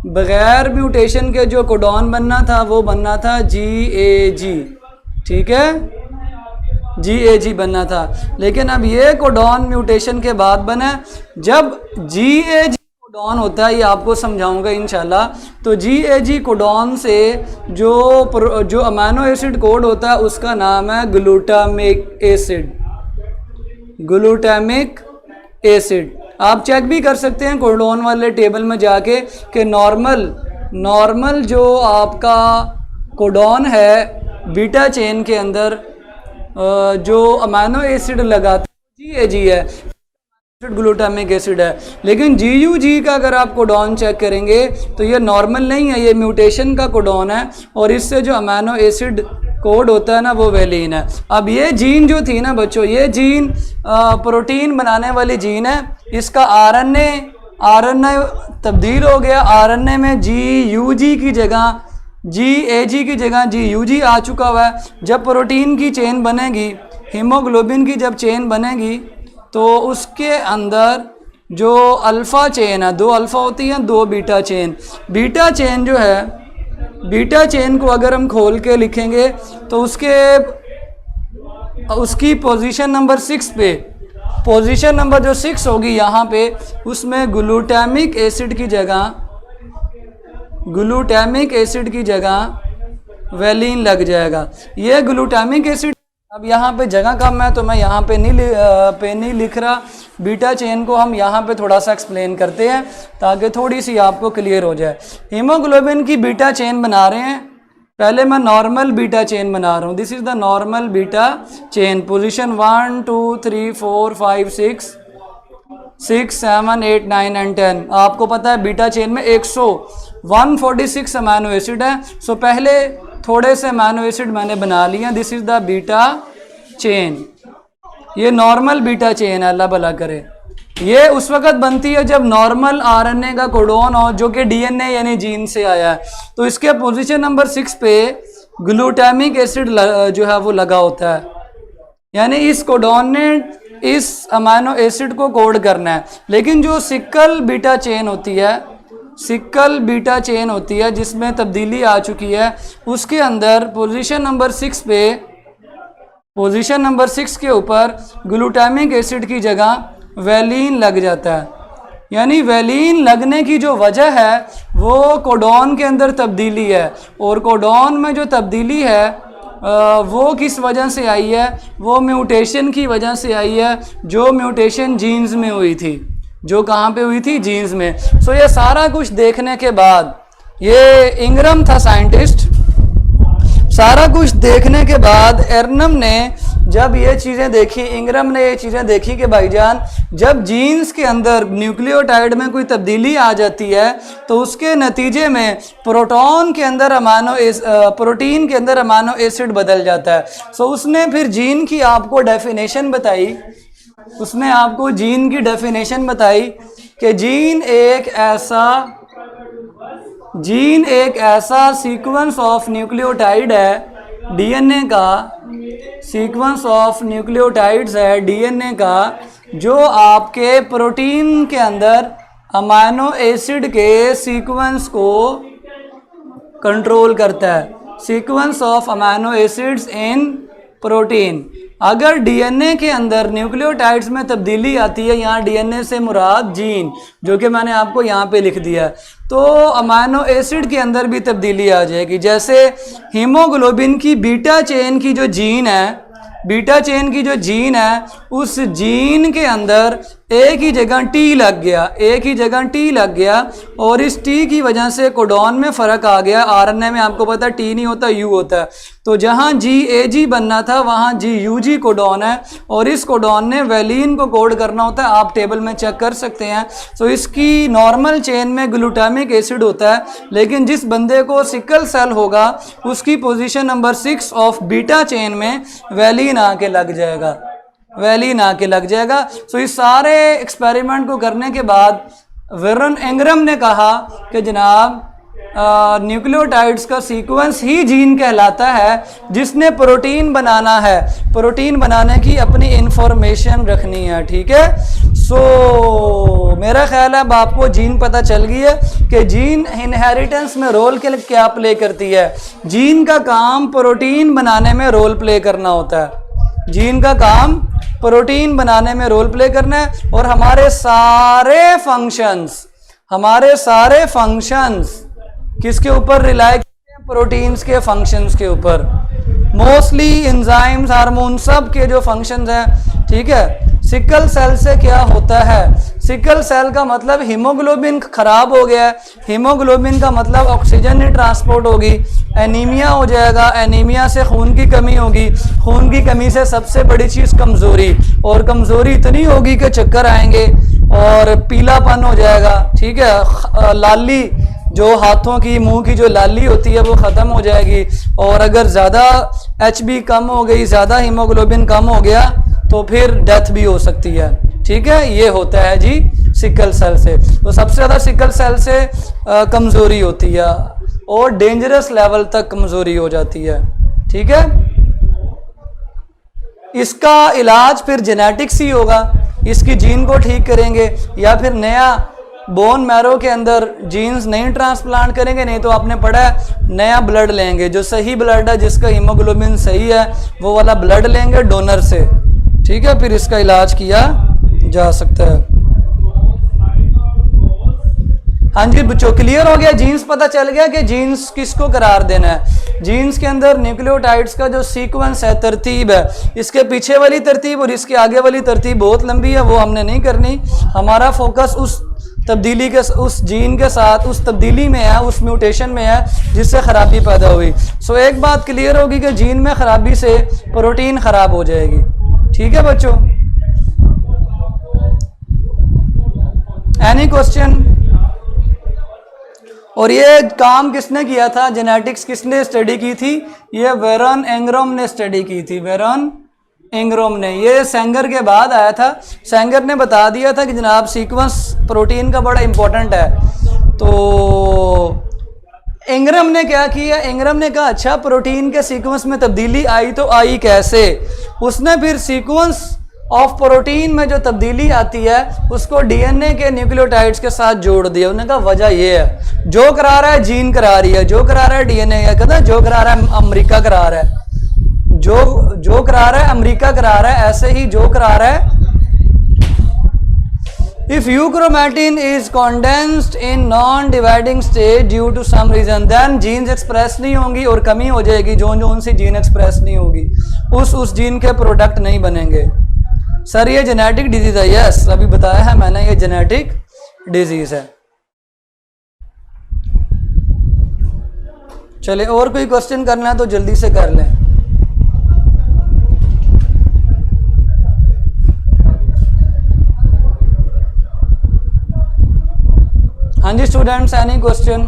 बग़ैर म्यूटेशन के जो कोडॉन बनना था वो बनना था GAG, ठीक है, GAG बनना था। लेकिन अब ये कोडॉन म्यूटेशन के बाद बना। जब GAG कोडॉन होता है, ये आपको समझाऊंगा इंशाल्लाह। तो GAG कोडॉन से जो अमाइनो एसिड कोड होता है उसका नाम है ग्लूटामिक एसिड, ग्लूटामिक एसिड। आप चेक भी कर सकते हैं कोडॉन वाले टेबल में जाके कि नॉर्मल जो आपका कोडॉन है बीटा चेन के अंदर जो अमाइनो एसिड लगाता है GAG है, ग्लूटामिक एसिड है। लेकिन GUG का अगर आप कोडॉन चेक करेंगे तो ये नॉर्मल नहीं है, ये म्यूटेशन का कोडॉन है, और इससे जो अमाइनो एसिड कोड होता है ना वो वेलिन है। अब ये जीन जो थी ना बच्चों, ये जीन प्रोटीन बनाने वाली जीन है। इसका आरएनए तब्दील हो गया, आरएनए में GUG की जगह GAG की जगह GUG आ चुका हुआ है। जब प्रोटीन की चेन बनेगी, हीमोग्लोबिन की जब चेन बनेगी, तो उसके अंदर जो अल्फ़ा चेन है, 2 अल्फ़ा होती हैं, 2 बीटा चेन। बीटा चेन जो है, बीटा चेन को अगर हम खोल के लिखेंगे तो उसकी पोजीशन नंबर 6 पे, पोजीशन नंबर जो 6 होगी यहाँ पे, उसमें ग्लूटामिक एसिड की जगह वेलिन लग जाएगा। ये ग्लूटामिक एसिड, अब यहाँ पे जगह कम है तो मैं यहाँ पे नहीं लिख रहा। बीटा चेन को हम यहाँ पे थोड़ा सा एक्सप्लेन करते हैं ताकि थोड़ी सी आपको क्लियर हो जाए। हीमोग्लोबिन की बीटा चेन बना रहे हैं, पहले मैं नॉर्मल बीटा चेन बना रहा हूँ। This is the normal beta chain, position 1 2 3 4 5 6 7 8 9 and 10। आपको पता है बीटा चेन में 146 अमाइनो एसिड है। सो पहले थोड़े से अमाइनो एसिड मैंने बना लिया। This is the beta chain, ये नॉर्मल बीटा चेन है, अल्लाह भला करे। ये उस वक़्त बनती है जब नॉर्मल आरएनए का कोडॉन हो जो कि डीएनए यानी जीन से आया है। तो इसके पोजीशन नंबर 6 पे ग्लूटामिक एसिड जो है वो लगा होता है, यानी इस कोडॉन ने इस अमाइनो एसिड को कोड करना है। लेकिन जो सिकल बीटा चेन होती है, सिकल बीटा चेन होती है जिसमें तब्दीली आ चुकी है, उसके अंदर पोजीशन नंबर 6 पे, पोजीशन नंबर 6 के ऊपर ग्लूटामिक एसिड की जगह वैलीन लग जाता है। यानी वैलीन लगने की जो वजह है वो कोडॉन के अंदर तब्दीली है, और कोडॉन में जो तब्दीली है वो किस वजह से आई है? वो म्यूटेशन की वजह से आई है, जो म्यूटेशन जीन्स में हुई थी। जो कहाँ पे हुई थी? जीन्स में। सो ये सारा कुछ देखने के बाद, ये इंग्रम था साइंटिस्ट, सारा कुछ देखने के बाद एर्नम ने जब ये चीज़ें देखी, इंग्रम ने ये चीज़ें देखी कि भाईजान जब जीन्स के अंदर न्यूक्लियोटाइड में कोई तब्दीली आ जाती है तो उसके नतीजे में प्रोटीन के अंदर अमाइनो एसिड बदल जाता है। सो उसने फिर जीन की आपको डेफिनेशन बताई, उसने आपको जीन की डेफिनेशन बताई कि जीन एक ऐसा सीक्वेंस ऑफ न्यूक्लियोटाइड है, डीएनए का सीक्वेंस ऑफ न्यूक्लियोटाइड्स है डीएनए का, जो आपके प्रोटीन के अंदर अमाइनो एसिड के सीक्वेंस को कंट्रोल करता है। Sequence of amino acids in protein. अगर डीएनए के अंदर न्यूक्लियोटाइड्स में तब्दीली आती है, यहाँ डीएनए से मुराद जीन, जो कि मैंने आपको यहाँ पे लिख दिया, तो अमाइनो एसिड के अंदर भी तब्दीली आ जाएगी। जैसे हीमोग्लोबिन की बीटा चेन की जो जीन है, बीटा चेन की जो जीन है, उस जीन के अंदर एक ही जगह टी लग गया, एक ही जगह टी लग गया, और इस टी की वजह से कोडॉन में फ़र्क आ गया। आरएनए में आपको पता है टी नहीं होता, यू होता है। तो जहाँ GAG बनना था वहाँ GUG कोडॉन है, और इस कोडॉन ने वैलीन को कोड करना होता है। आप टेबल में चेक कर सकते हैं। तो इसकी नॉर्मल चेन में ग्लूटामिक एसिड होता है, लेकिन जिस बंदे को सिकल सेल होगा उसकी position number 6 of beta chain में वैलीन आके लग जाएगा, वैलीन आके लग जाएगा। सो इस सारे एक्सपेरिमेंट को करने के बाद वेरन इंग्रम ने कहा कि जनाब न्यूक्लियोटाइड्स का सीक्वेंस ही जीन कहलाता है, जिसने प्रोटीन बनाना है, प्रोटीन बनाने की अपनी इंफॉर्मेशन रखनी है। ठीक है। सो मेरा ख्याल है अब आपको जीन पता चल गई है कि जीन इनहेरिटेंस में रोल क्या प्ले करती है। जीन का काम प्रोटीन बनाने में रोल प्ले करना होता है, जीन का काम प्रोटीन बनाने में रोल प्ले करना है। और हमारे सारे फंक्शंस किसके ऊपर रिलाय करते हैं? प्रोटीन्स के फंक्शंस के ऊपर। मोस्टली एंजाइम्स, हार्मोन, सब के जो फंक्शंस हैं। ठीक है। सिकल सेल से क्या होता है? सिकल सेल का मतलब हीमोग्लोबिन खराब हो गया है, हीमोग्लोबिन का मतलब ऑक्सीजन नहीं ट्रांसपोर्ट होगी, एनीमिया हो जाएगा, एनीमिया से खून की कमी होगी, खून की कमी से सबसे बड़ी चीज़ कमज़ोरी, और कमज़ोरी इतनी होगी कि चक्कर आएंगे और पीलापन हो जाएगा। ठीक है। लाली, जो हाथों की, मुंह की जो लाली होती है वो ख़त्म हो जाएगी, और अगर ज़्यादा HB कम हो गई, ज़्यादा हीमोग्लोबिन कम हो गया तो फिर डेथ भी हो सकती है। ठीक है। ये होता है जी सिकल सेल से। तो सबसे ज़्यादा सिकल सेल से कमज़ोरी होती है, और डेंजरस लेवल तक कमज़ोरी हो जाती है। ठीक है। इसका इलाज फिर जेनेटिक्स ही होगा, इसकी जीन को ठीक करेंगे, या फिर नया बोन मैरो के अंदर जीन्स नहीं ट्रांसप्लांट करेंगे, नहीं तो आपने पढ़ा है नया ब्लड लेंगे, जो सही ब्लड है, जिसका हीमोग्लोबिन सही है, वो वाला ब्लड लेंगे डोनर से। ठीक है। फिर इसका इलाज किया जा सकता है। हाँ जी बच्चों, क्लियर हो गया? जीन्स पता चल गया कि जीन्स किसको करार देना है। जीन्स के अंदर न्यूक्लियोटाइड्स का जो सीक्वेंस है, तरतीब है, इसके पीछे वाली तरतीब और इसके आगे वाली तरतीब बहुत लंबी है, वो हमने नहीं करनी। हमारा फोकस उस तब्दीली के, उस जीन के साथ उस तब्दीली में है, उस म्यूटेशन में है जिससे ख़राबी पैदा हुई। सो एक बात क्लियर होगी कि जीन में ख़राबी से प्रोटीन ख़राब हो जाएगी। ठीक है बच्चों। Any question? और ये काम किसने किया था? जेनेटिक्स किसने स्टडी की थी? ये वेरन इंग्रम ने स्टडी की थी, वेरन इंग्रम ने। ये सेंगर के बाद आया था। सेंगर ने बता दिया था कि जनाब सीक्वेंस प्रोटीन का बड़ा इंपॉर्टेंट है। तो इंग्रम ने क्या किया? इंग्रम ने कहा अच्छा प्रोटीन के सीक्वेंस में तब्दीली आई तो आई कैसे? उसने फिर सीक्वेंस ऑफ प्रोटीन में जो तब्दीली आती है उसको डीएनए के न्यूक्लियोटाइड्स के साथ जोड़ दिया। उन्होंने कहा वजह ये है, जो करा रहा है जीन करा रही है, जो करा रहा है डीएनए, कहता है जो करा रहा है अमेरिका करा रहा है, जो करा रहा है अमेरिका करा रहा है, ऐसे ही जो करा रहा है। If euchromatin is condensed in non-dividing state due to some reason, then genes express नहीं होंगी और कमी हो जाएगी, जो सी जीन एक्सप्रेस नहीं होगी उस जीन के प्रोडक्ट नहीं बनेंगे। सर ये जेनेटिक डिजीज है? यस, अभी बताया है मैंने, ये जेनेटिक डिजीज है। चले और कोई क्वेश्चन करना है तो जल्दी से कर लें। हाँ जी students, any question?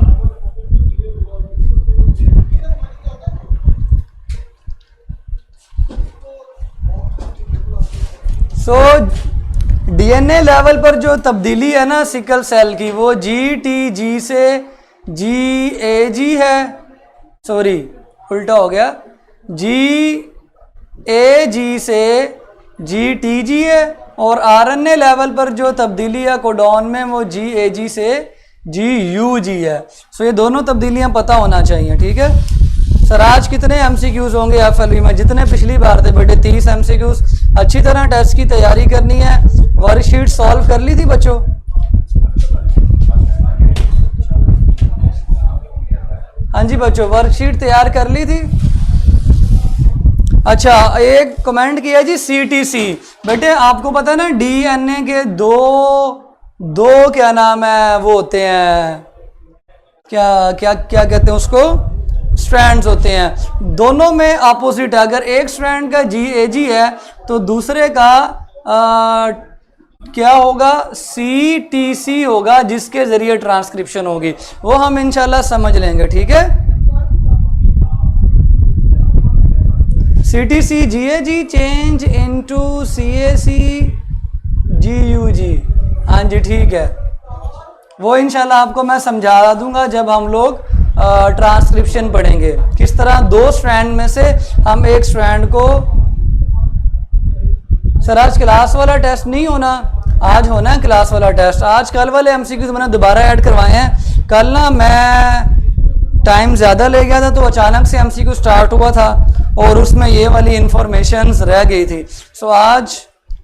So DNA level पर जो तब्दीली है ना सिकल सेल की, वो GTG से GAG है, सॉरी उल्टा हो गया, GAG से GTG है, और आरएनए लेवल पर जो तब्दीली है कोडॉन में वो GAG से GUG है। सो ये दोनों तब्दीलियां पता होना चाहिए, ठीक है। सर आज कितने MCQs होंगे FLV में? जितने पिछली बार थे बेटे, 30 MCQs। अच्छी तरह टेस्ट की तैयारी करनी है। वर्कशीट सॉल्व कर ली थी बच्चों? हाँ जी बच्चों, वर्कशीट तैयार कर ली थी। अच्छा, एक कमेंट किया जी CTC। बेटे आपको पता है ना DNA के दो क्या नाम है वो होते हैं, क्या कहते हैं उसको, स्ट्रैंड्स होते हैं। दोनों में अपोजिट है। अगर एक स्ट्रैंड का GAG है तो दूसरे का क्या होगा, CTC होगा, जिसके जरिए ट्रांसक्रिप्शन होगी। वो हम इंशाल्लाह समझ लेंगे, ठीक है। CTC GAG change into CAC GUG। हाँ जी ठीक है, वो इंशाल्लाह आपको मैं समझा दूंगा जब हम लोग ट्रांसक्रिप्शन पढ़ेंगे, किस तरह दो स्ट्रैंड में से हम एक स्ट्रैंड को। सर आज क्लास वाला टेस्ट नहीं होना, आज होना है क्लास वाला टेस्ट। आज कल वाले MCQs मैंने दोबारा ऐड करवाए हैं। कल ना मैं टाइम ज़्यादा ले गया था तो अचानक से MCQ स्टार्ट हुआ था और उसमें ये वाली इंफॉर्मेशंस रह गई थी। सो आज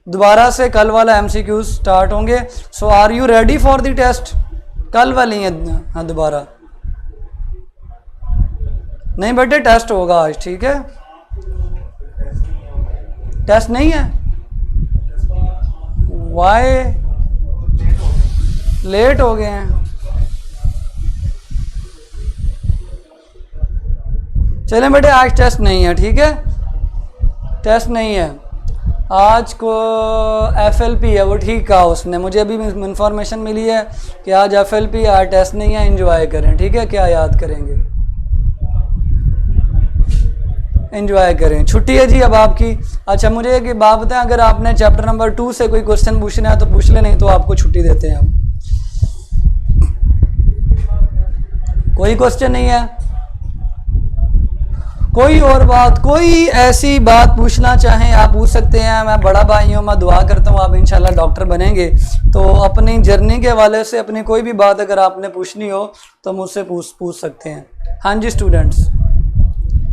दोबारा से कल वाला MCQ स्टार्ट होंगे। So are you ready for the test? कल वाली है हाँ दोबारा नहीं बेटे, टेस्ट होगा आज, ठीक है। टेस्ट नहीं है? वाई लेट हो गए हैं? चलें बेटे, आज टेस्ट नहीं है, ठीक है। टेस्ट नहीं है आज को, FLP है, वो ठीक कहा उसने। मुझे अभी इंफॉर्मेशन मिली है कि आज FLP, आज टेस्ट नहीं है। एंजॉय करें, ठीक है। क्या याद करेंगे? एंजॉय करें। छुट्टी है जी अब आपकी। अच्छा मुझे एक बात बताएं, अगर आपने चैप्टर नंबर 2 से कोई क्वेश्चन पूछना है तो पूछ ले, नहीं तो आपको छुट्टी देते हैं हम। कोई क्वेश्चन नहीं है? कोई और बात, कोई ऐसी बात पूछना चाहें आप पूछ सकते हैं। मैं बड़ा भाई हूँ, मैं दुआ करता हूँ आप इंशाल्लाह डॉक्टर बनेंगे। तो अपनी जर्नी के हवाले से अपनी कोई भी बात अगर आपने पूछनी हो तो मुझसे पूछ सकते हैं। हाँ जी students,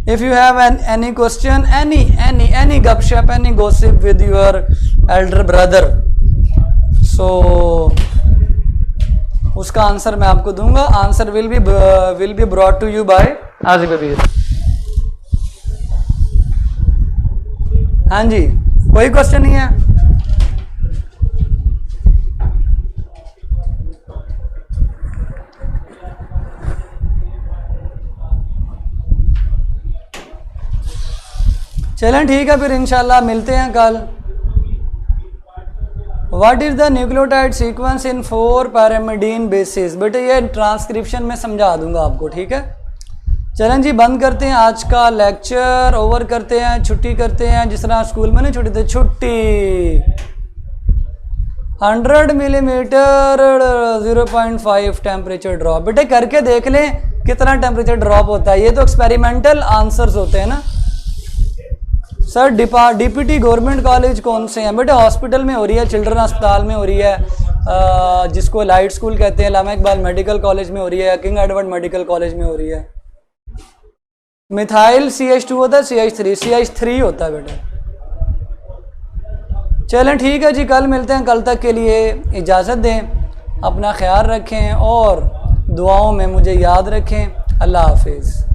if you have any question, any gupshup, any gossip with your elder brother, so उसका आंसर मैं आपको दूंगा। Answer will be brought to you by Asif अबीर। हाँ जी, कोई क्वेश्चन नहीं है? चलें ठीक है, फिर इंशाल्लाह मिलते हैं कल। What is the nucleotide sequence in 4 pyrimidine basis? बेटे ये ट्रांसक्रिप्शन में समझा दूंगा आपको, ठीक है। चलें जी, बंद करते हैं आज का लेक्चर, ओवर करते हैं, छुट्टी करते हैं। जिस तरह स्कूल में नहीं छुट्टी थे, छुट्टी। 100 मिलीमीटर 0.5 टेम्परेचर ड्रॉप। बेटे करके देख लें कितना टेम्परेचर ड्रॉप होता है। ये तो एक्सपेरिमेंटल आंसर्स होते हैं ना। सर डीपीटी गवर्नमेंट कॉलेज कौन से हैं? बेटा हॉस्पिटल में हो रही है, चिल्ड्रन अस्पताल में हो रही है, जिसको लाइट स्कूल कहते हैं, अल्लामा इकबाल मेडिकल कॉलेज में हो रही है, किंग एडवर्ड मेडिकल कॉलेज में हो रही है। मिथाइल CH2 होता है, CH3 होता है बेटा। चलें ठीक है जी, कल मिलते हैं। कल तक के लिए इजाज़त दें, अपना ख्याल रखें और दुआओं में मुझे याद रखें। अल्लाह हाफिज़।